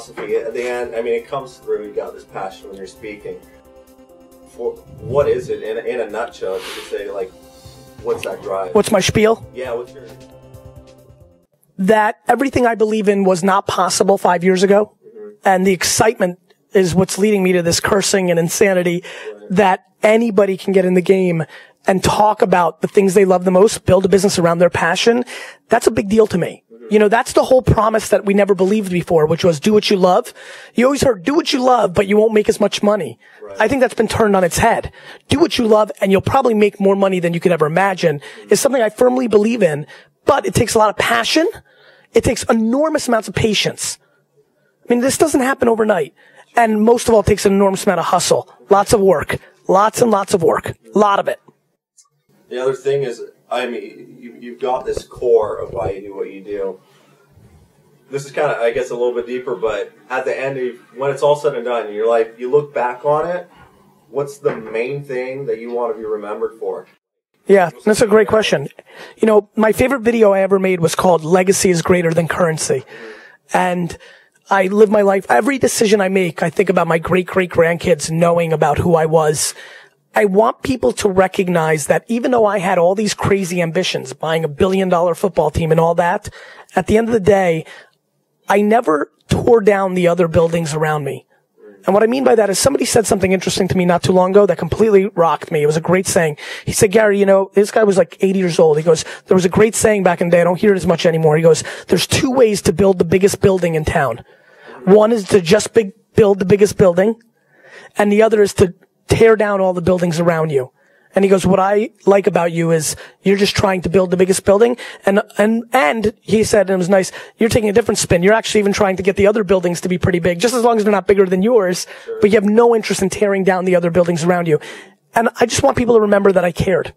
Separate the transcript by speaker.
Speaker 1: philosophy. At the end, I mean, it comes through. You got this passion when you're speaking. What is it in a nutshell? If you could say, like, what's that drive?
Speaker 2: What's my spiel?
Speaker 1: Yeah, what's your...
Speaker 2: That everything I believe in was not possible 5 years ago. And the excitement is what's leading me to this cursing and insanity that anybody can get in the game and talk about the things they love the most, build a business around their passion. That's a big deal to me. You know, that's the whole promise that we never believed before, which was do what you love. You always heard do what you love, but you won't make as much money. Right. I think that's been turned on its head. Do what you love and you'll probably make more money than you could ever imagine is something I firmly believe in, but it takes a lot of passion. It takes enormous amounts of patience. I mean, this doesn't happen overnight. And most of all, it takes an enormous amount of hustle. Lots of work. Lots and lots of work. A lot of it.
Speaker 1: The other thing is, I mean, you've got this core of why you do what you do. This is kind of, I guess, a little bit deeper, but at the end, when it's all said and done in your life, you look back on it, what's the main thing that you want to be remembered for?
Speaker 2: Yeah, that's a great question. You know, my favorite video I ever made was called Legacy is Greater Than Currency. And I live my life, every decision I make, I think about my great-great-grandkids knowing about who I was. I want people to recognize that even though I had all these crazy ambitions, buying $1 billion football team and all that, at the end of the day, I never tore down the other buildings around me. And what I mean by that is somebody said something interesting to me not too long ago that completely rocked me. It was a great saying. He said, Gary, you know, this guy was like 80 years old. He goes, there was a great saying back in the day. I don't hear it as much anymore. He goes, there's two ways to build the biggest building in town. One is to just build the biggest building, and the other is to tear down all the buildings around you. And he goes, what I like about you is you're just trying to build the biggest building. And he said, and it was nice, you're taking a different spin. You're actually even trying to get the other buildings to be pretty big, just as long as they're not bigger than yours, but you have no interest in tearing down the other buildings around you. And I just want people to remember that I cared.